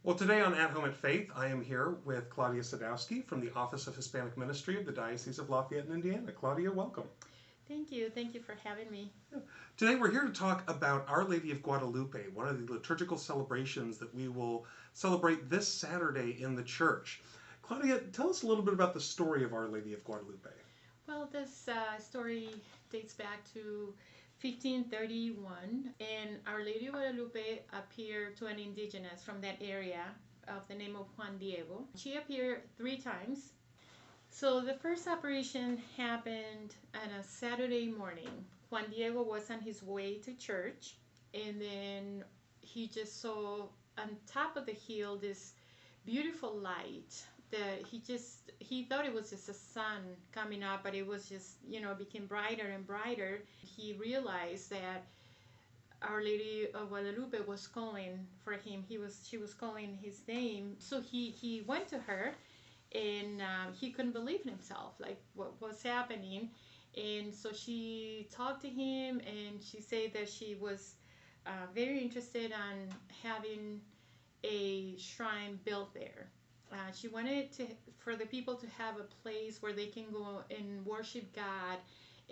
Well, today on At Home at Faith, I am here with Claudia Sadowski from the Office of Hispanic Ministry of the Diocese of Lafayette-in-Indiana. Claudia, welcome. Thank you. Thank you for having me. Today we're here to talk about Our Lady of Guadalupe, one of the liturgical celebrations that we will celebrate this Saturday in the church. Claudia, tell us a little bit about the story of Our Lady of Guadalupe. Well, this story dates back to 1531, and Our Lady of Guadalupe appeared to an indigenous from that area of the name of Juan Diego. She appeared 3 times. So the first apparition happened on a Saturday morning. Juan Diego was on his way to church, and then he just saw on top of the hill this beautiful light that he thought it was just a sun coming up, but it was just became brighter and brighter. He realized that Our Lady of Guadalupe was calling for him. She was calling his name. So he went to her, and he couldn't believe in himself, like what was happening. And so she talked to him, and she said that she was very interested on having a shrine built there. She wanted for the people to have a place where they can go and worship God,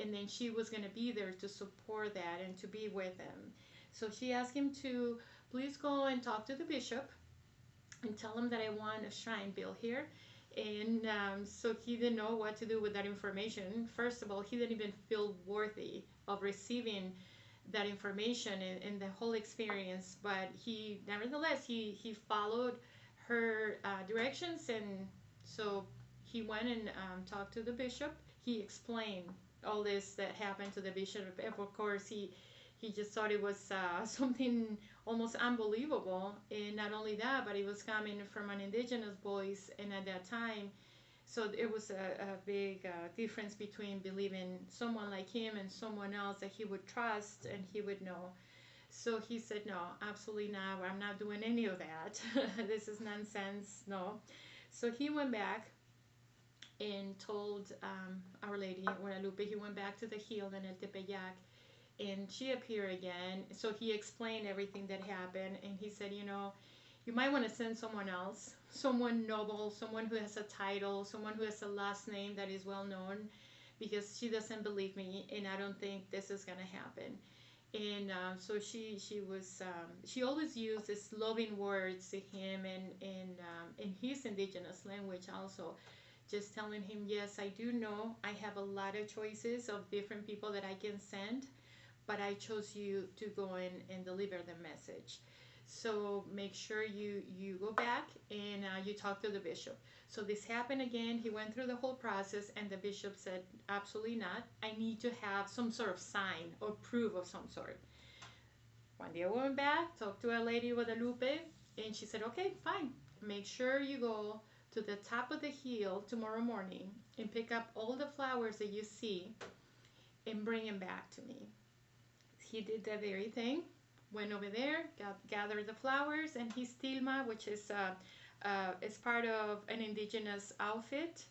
and then she was going to be there to support that and to be with them. So she asked him to please go and talk to the bishop and tell him that I want a shrine built here. And so he didn't know what to do with that information. First of all, he didn't even feel worthy of receiving that information and the whole experience. But nevertheless, he followed her directions, and so he went and talked to the bishop. He explained all this that happened to the bishop. Of course, he just thought it was something almost unbelievable. And not only that, but it was coming from an indigenous voice, and at that time, so it was a big difference between believing someone like him and someone else that he would trust and he would know. So he said, no, absolutely not. I'm not doing any of that. This is nonsense. No. So he went back and told Our Lady of Guadalupe. He went back to the hill in El Tepeyac, and she appeared again. So he explained everything that happened, and he said, you might want to send someone else, someone noble, someone who has a title, someone who has a last name that is well known, because she doesn't believe me, and I don't think this is going to happen. And so she always used these loving words to him, and in his indigenous language also, just telling him, yes, I do know I have a lot of choices of different people that I can send, but I chose you to go in and deliver the message. So make sure you go back and you talk to the bishop. So this happened again. He went through the whole process, and the bishop said, absolutely not. I need to have some sort of sign or proof of some sort. One day I went back, talked to Our Lady of Guadalupe, and she said, okay, fine. Make sure you go to the top of the hill tomorrow morning and pick up all the flowers that you see and bring them back to me. He did that very thing. Went over there, gathered the flowers, and his tilma, which is part of an indigenous outfit.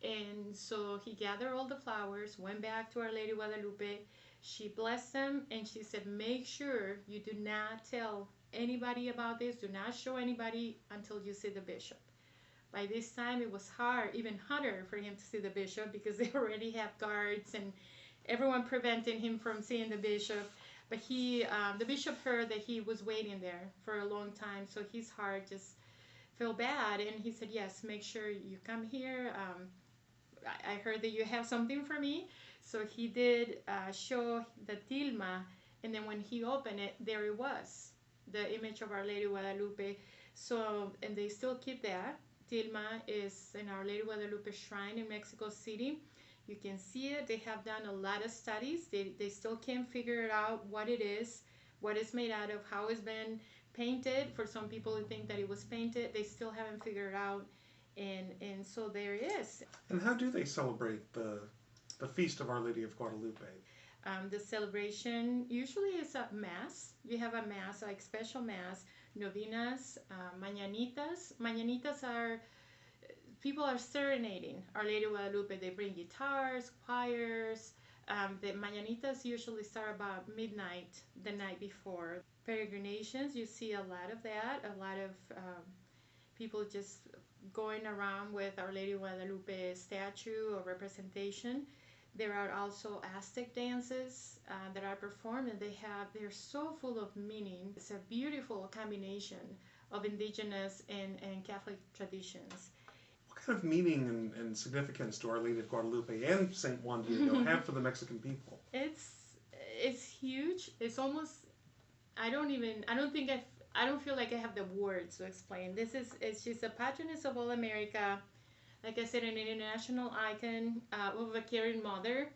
And so he gathered all the flowers, went back to Our Lady of Guadalupe. She blessed them, and she said, make sure you do not tell anybody about this. Do not show anybody until you see the bishop. By this time, it was hard, even harder for him to see the bishop, because they already have guards and everyone preventing him from seeing the bishop. But the bishop heard that he was waiting there for a long time, so his heart just felt bad, and he said, yes, make sure you come here. I heard that you have something for me. So he did show the tilma, and then when he opened it, there it was, the image of Our Lady of Guadalupe. So, and they still keep that. Tilma is in Our Lady of Guadalupe shrine in Mexico City. You can see it. They have done a lot of studies. They still can't figure out what it is, what it's made out of, how it's been painted. For some people who think that it was painted, they still haven't figured out. And so there it is. And how do they celebrate the feast of Our Lady of Guadalupe? The celebration usually is a mass. You have a mass, like special mass, novenas, mañanitas. Mañanitas are people are serenading Our Lady of Guadalupe. They bring guitars, choirs. The mañanitas usually start about midnight the night before. Peregrinations, you see a lot of that, a lot of people just going around with Our Lady of Guadalupe statue or representation. There are also Aztec dances that are performed, and they're so full of meaning. It's a beautiful combination of indigenous and Catholic traditions. What kind of meaning and significance do Our Lady of Guadalupe and Saint Juan Diego have for the Mexican people? It's huge. It's almost I don't feel like I have the words to explain. It's just a patroness of all America. Like I said, an international icon of a caring mother,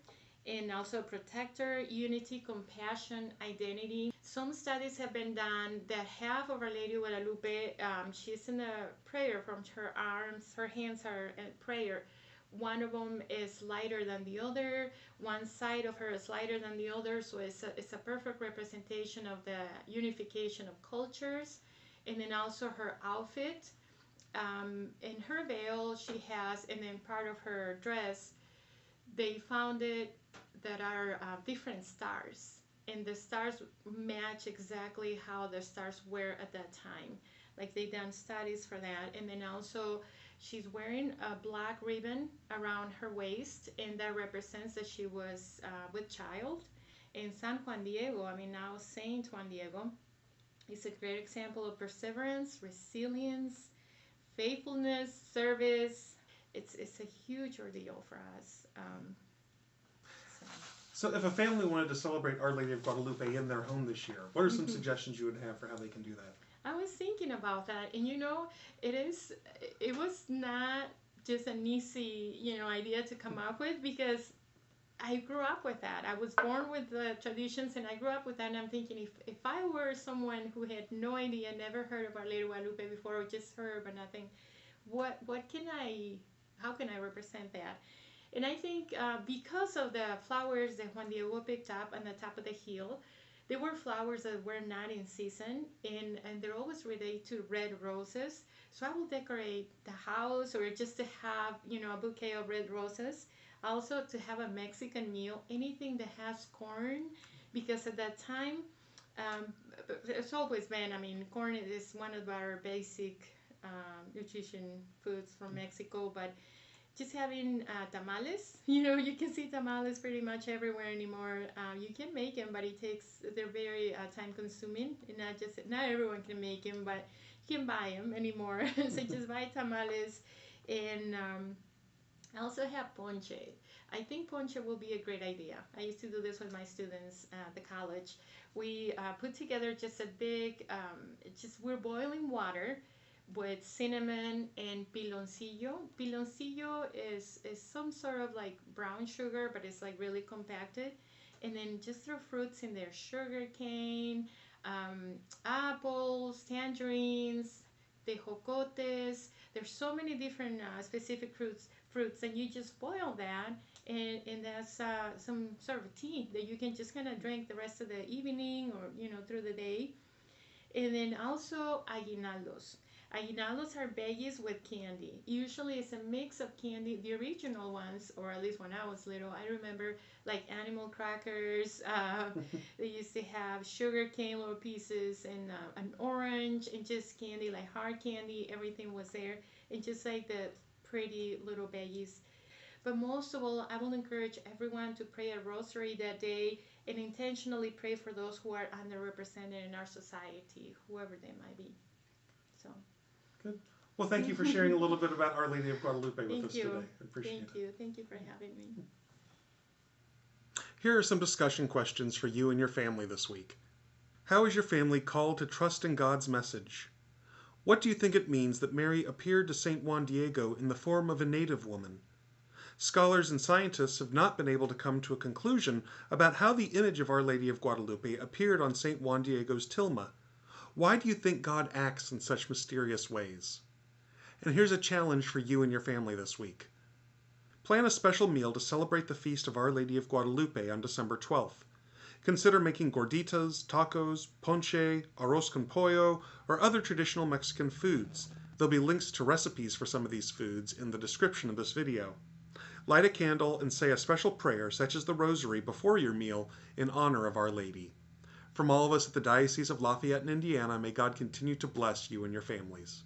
and also a protector, unity, compassion, identity. Some studies have been done that half of Our Lady of Guadalupe, she's in a prayer from her arms, her hands are in prayer. One of them is lighter than the other. One side of her is lighter than the other. So it's a perfect representation of the unification of cultures. And then also her outfit. In her veil, she has, and then part of her dress, they found it that are different stars. And the stars match exactly how the stars were at that time. Like they done studies for that. And then also, she's wearing a black ribbon around her waist, and that represents that she was with child. And San Juan Diego, now Saint Juan Diego, is a great example of perseverance, resilience, faithfulness, service. It's a huge ordeal for us. So if a family wanted to celebrate Our Lady of Guadalupe in their home this year, what are some suggestions you would have for how they can do that? I was thinking about that, and it was not just an easy, idea to come up with, because I grew up with that. I was born with the traditions, and I grew up with that, and I'm thinking, if I were someone who had no idea, never heard of Our Lady of Guadalupe before, or just heard but nothing, how can I represent that? And I think because of the flowers that Juan Diego picked up on the top of the hill, they were flowers that were not in season, and they're always related to red roses. So I will decorate the house, or just to have, a bouquet of red roses. Also to have a Mexican meal, anything that has corn, because at that time, it's always been, corn is one of our basic nutrition foods from Mexico, but just having tamales. You can see tamales pretty much everywhere anymore. You can make them, but they're very time consuming, and not everyone can make them, but you can buy them anymore. So just buy tamales, and I also have ponche. I think ponche will be a great idea. I used to do this with my students at the college. We put together just a big, we're boiling water with cinnamon and piloncillo. Piloncillo is some sort of like brown sugar, but it's like really compacted. And then just throw fruits in there: sugar cane, apples, tangerines, tejocotes. There's so many different specific fruits, and you just boil that, and that's some sort of tea that you can just kind of drink the rest of the evening, or through the day. And then also aguinaldos. Aguinaldos are veggies with candy. Usually it's a mix of candy, the original ones, or at least when I was little, I remember like animal crackers. They used to have sugar cane little pieces, and an orange, and just candy, like hard candy. Everything was there, and just like the pretty little veggies. But most of all, I will encourage everyone to pray a rosary that day, and intentionally pray for those who are underrepresented in our society, whoever they might be. So. Good. Well, thank you for sharing a little bit about Our Lady of Guadalupe with us today. I appreciate it. Thank you for having me. Here are some discussion questions for you and your family this week. How is your family called to trust in God's message? What do you think it means that Mary appeared to St. Juan Diego in the form of a native woman? Scholars and scientists have not been able to come to a conclusion about how the image of Our Lady of Guadalupe appeared on St. Juan Diego's tilma. Why do you think God acts in such mysterious ways? And here's a challenge for you and your family this week. Plan a special meal to celebrate the feast of Our Lady of Guadalupe on December 12th. Consider making gorditas, tacos, ponche, arroz con pollo, or other traditional Mexican foods. There'll be links to recipes for some of these foods in the description of this video. Light a candle and say a special prayer, such as the Rosary, before your meal in honor of Our Lady. From all of us at the Diocese of Lafayette-in-Indiana, may God continue to bless you and your families.